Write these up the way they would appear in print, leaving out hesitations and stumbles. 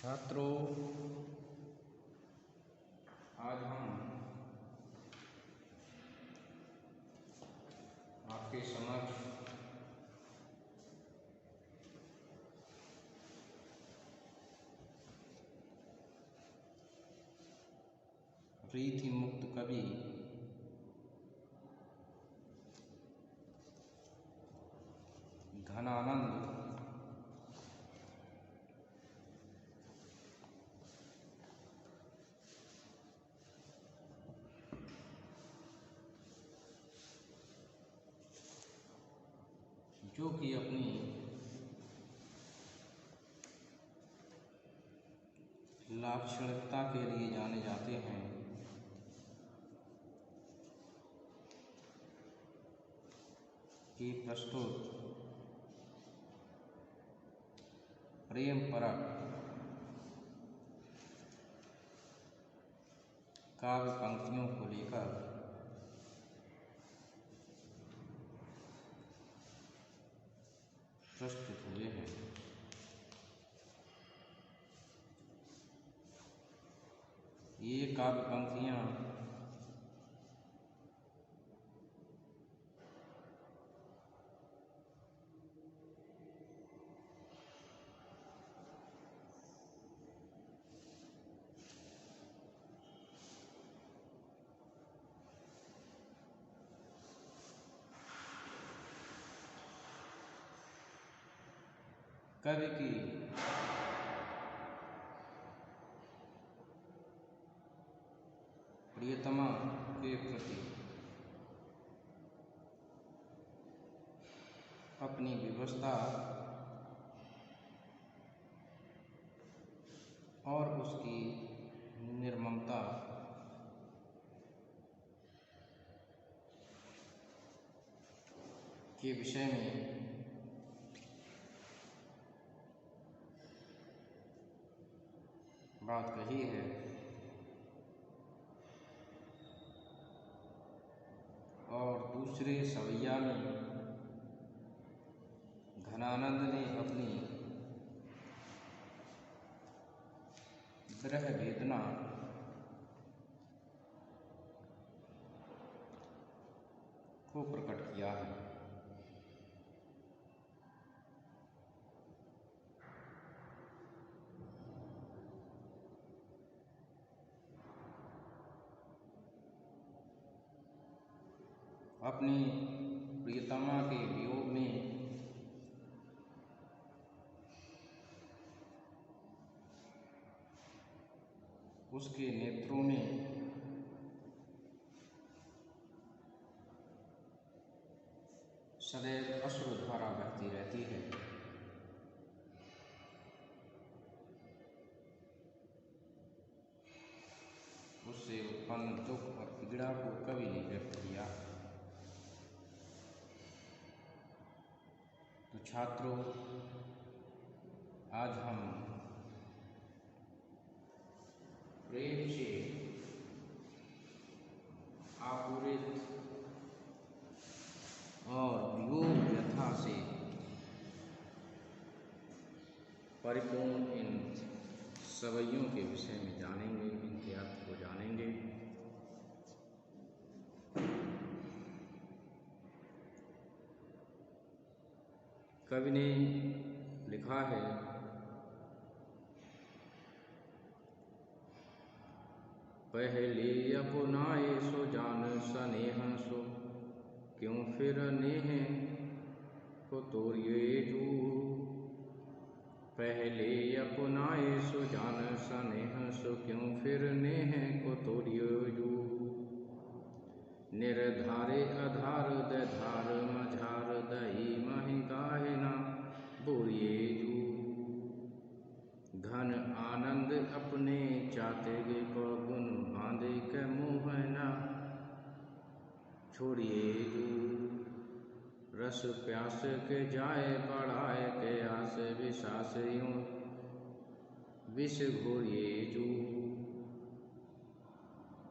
छात्रों, आज हम आपके समक्ष प्रीति मुक्त कवि घनानंद जो कि अपनी लाक्षणिकता के लिए जाने जाते हैं, कि प्रस्तुत प्रेम परक काव्य पंक्तियों को लेकर प्रस्तुत हुए हैं। ये काव्य पंक्तियाँ कवि की प्रियतमा के प्रति अपनी विवशता और उसकी निर्ममता के विषय में बात कही है। और दूसरे सवैया में घनानंद ने अपनी विरह वेदना को प्रकट किया है। अपनी प्रियतमा के वियोग में उसके नेत्रों में सदैव अश्रुधारा बहती रहती है। उससे उत्पन्न दुख और पीड़ा को कवि ने व्यक्त किया। तो छात्रों, आज हम प्रेम से आपूरित और वियोग व्यथा से परिपूर्ण इन सवैयों के विषय में जानेंगे, इनके अर्थ को जानेंगे। कवि ने लिखा है, पहले अपनाए सो जान सनेह सो, क्यों फिर नेह को तोड़िए जू। पहले अपनाए सो जान सनेह सो, क्यों फिर नेह को तोड़िए जू। निर्धारे आधार धार मझार दही मही गाहे ना बोरिए जू। घन आनंद अपने चाते गे को गुण बांधे के मुँह ना छोड़िए जू। रस प्यास के जाए बढ़ाए के आस विशास यूं विष घोरिए जू।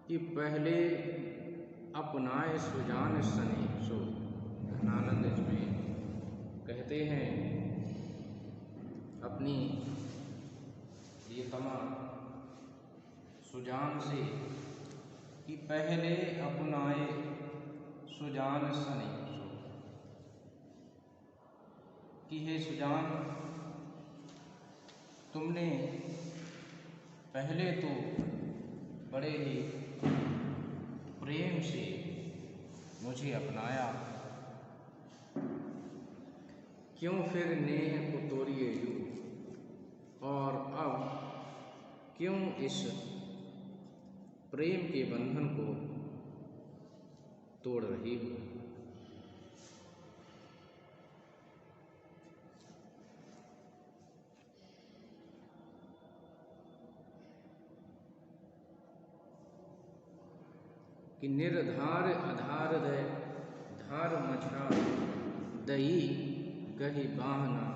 कि पहले अपनाए सुजान सने सो। घनानंद इसमें कहते हैं अपनी समा सुजान से कि पहले अपनाए सुजान सने सो। कि हे सुजान, तुमने पहले तो बड़े ही प्रेम से मुझे अपनाया, क्यों फिर नेह को तोड़िए यूं, और अब क्यों इस प्रेम के बंधन को तोड़ रही हो। कि निर्धार आधार दय धार मझा दई गही बाहना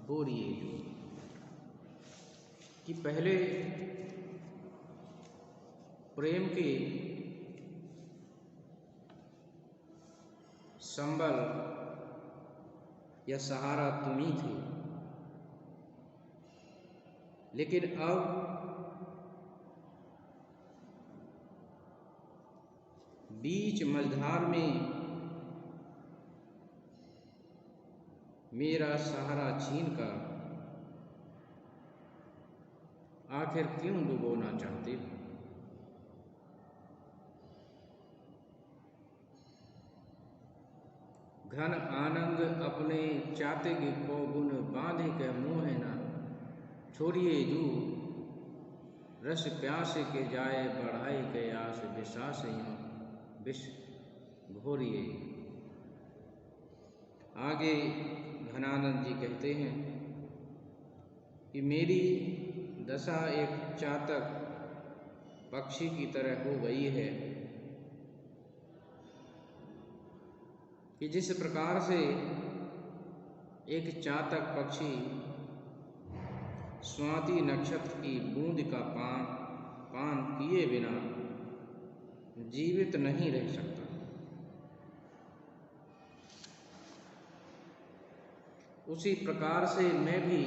बोरिए जो। कि पहले प्रेम के संबल या सहारा तुम ही थे, लेकिन अब बीच मझधार में मेरा सहारा छीन कर आखिर क्यों डुबोना चाहते हो। घन आनंद अपने चातिग को गुण बांधे के मोह न छोड़िए जू, रस प्यास के जाए बढ़ाई के आस विश्वास विष घोरिए। आगे घनानंद जी कहते हैं कि मेरी दशा एक चातक पक्षी की तरह हो गई है, कि जिस प्रकार से एक चातक पक्षी स्वाति नक्षत्र की बूंद का पान किए बिना जीवित नहीं रह सकता, उसी प्रकार से मैं भी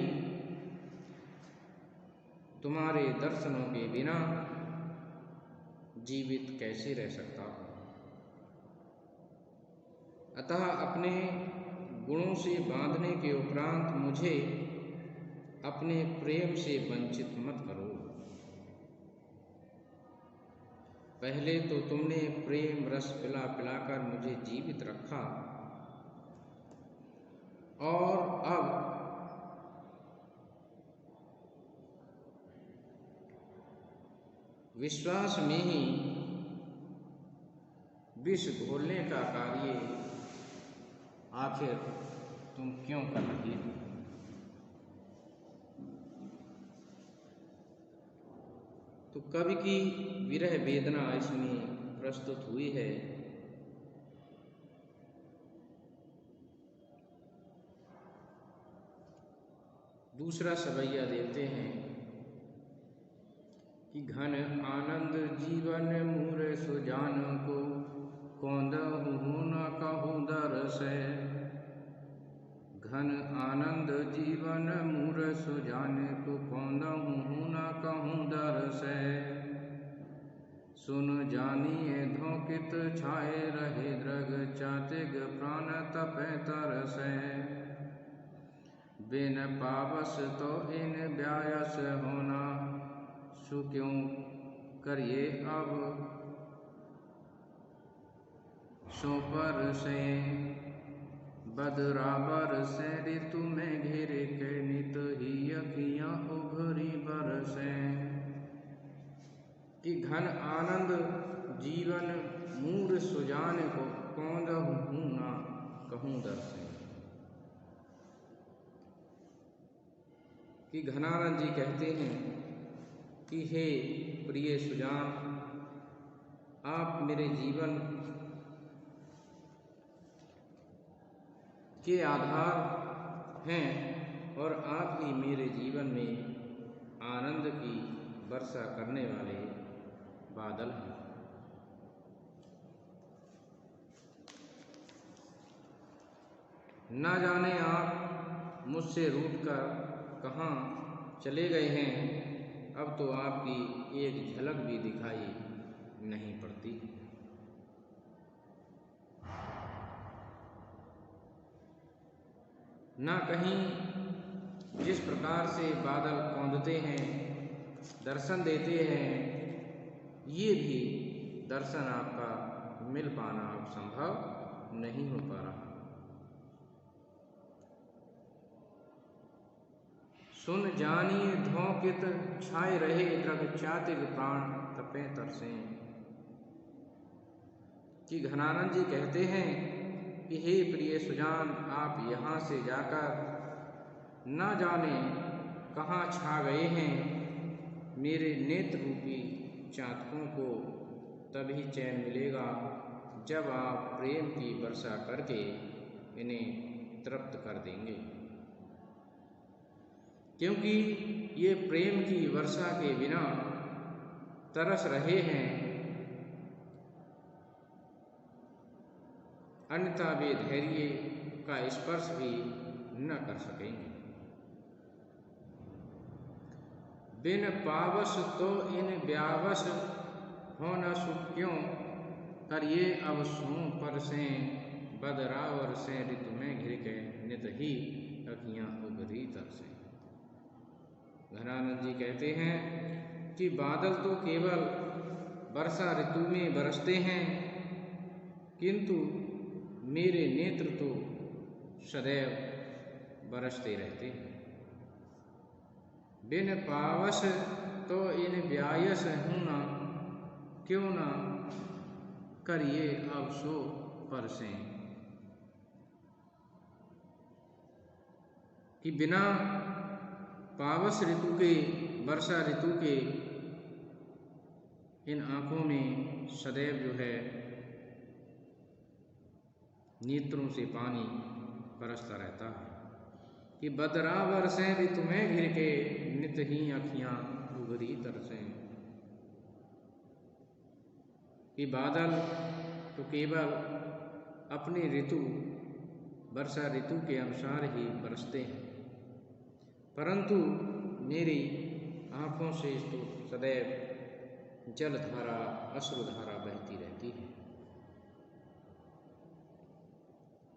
तुम्हारे दर्शनों के बिना जीवित कैसे रह सकता हूँ। अतः अपने गुणों से बांधने के उपरांत मुझे अपने प्रेम से वंचित मत करो। पहले तो तुमने प्रेम रस पिला पिलाकर मुझे जीवित रखा, और अब विश्वास में ही विष घोलने का कार्य आखिर तुम क्यों कर रही हो। तो कवि की विरह वेदना इसमें प्रस्तुत हुई है। दूसरा सवैया देते हैं कि घन आनंद जीवन मूर सुजान को कौंदहु न कहूँ दरस। घन आनंद जीवन मूर सुजान को कौंदहु न कहूँ दरस। सुन जानिए धोकित छाए रहे द्रग चातिग प्राण तपे तरस। बिन पावस तो इन ब्यायस होना सु क्यों करिए अब सो पर से। बदराबर से ऋतु में घिर के नित ही अखियाँ उभरी बरसे। कि घन आनंद जीवन मूर सुजान को कौंदहु ना कहूँ दरसे। कि घनानंद जी कहते हैं कि हे प्रिय सुजान, आप मेरे जीवन के आधार हैं, और आप ही मेरे जीवन में आनंद की वर्षा करने वाले बादल हैं। ना जाने आप मुझसे रूठकर कहाँ चले गए हैं, अब तो आपकी एक झलक भी दिखाई नहीं पड़ती। ना कहीं जिस प्रकार से बादल कौंधते हैं, दर्शन देते हैं, ये भी दर्शन आपका मिल पाना अब संभव नहीं हो पा रहा। सुन जानिए धोंकित छाए रहे दृग चातिग प्राण तपे तरसे। कि घनानंद जी कहते हैं कि हे प्रिय सुजान, आप यहाँ से जाकर ना जाने कहाँ छा गए हैं। मेरे नेत्र रूपी चातकों को तभी चैन मिलेगा जब आप प्रेम की वर्षा करके इन्हें तृप्त कर देंगे, क्योंकि ये प्रेम की वर्षा के बिना तरस रहे हैं, अन्यथा वे धैर्य का स्पर्श भी न कर सकेंगे। बिन पावस तो इन व्यावस हो न सुख क्यों, करिए अब सूं पर से बदरावर से ऋतु में घिर के नित ही अखियाँ उभरी तरसे। घनानंद जी कहते हैं कि बादल तो केवल वर्षा ऋतु में बरसते हैं, किंतु मेरे नेत्र तो सदैव बरसते रहते हैं। बिन पावस तो इन व्यायस हूँ ना क्यों ना, करिए अब सो परसें। कि बिना पावस ऋतु के, वर्षा ऋतु के इन आँखों में सदैव जो है नेत्रों से पानी बरसता रहता है। कि बदरावर से ऋतु में घिर के नित ही अखियाँ उभरी तरसें। कि बादल तो केवल अपनी ऋतु, वर्षा ऋतु के अनुसार ही बरसते हैं, परंतु मेरी आँखों से तो सदैव जलधारा, अश्रुधारा बहती रहती है।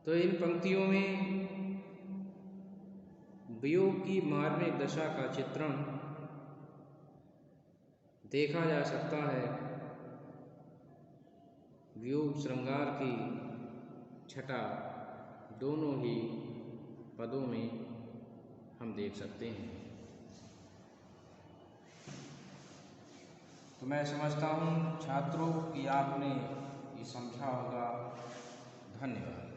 तो इन पंक्तियों में वियोग की मार्मिक दशा का चित्रण देखा जा सकता है। वियोग श्रृंगार की छटा दोनों ही पदों में हम देख सकते हैं। तो मैं समझता हूँ छात्रों कि आपने ये समझा होगा। धन्यवाद।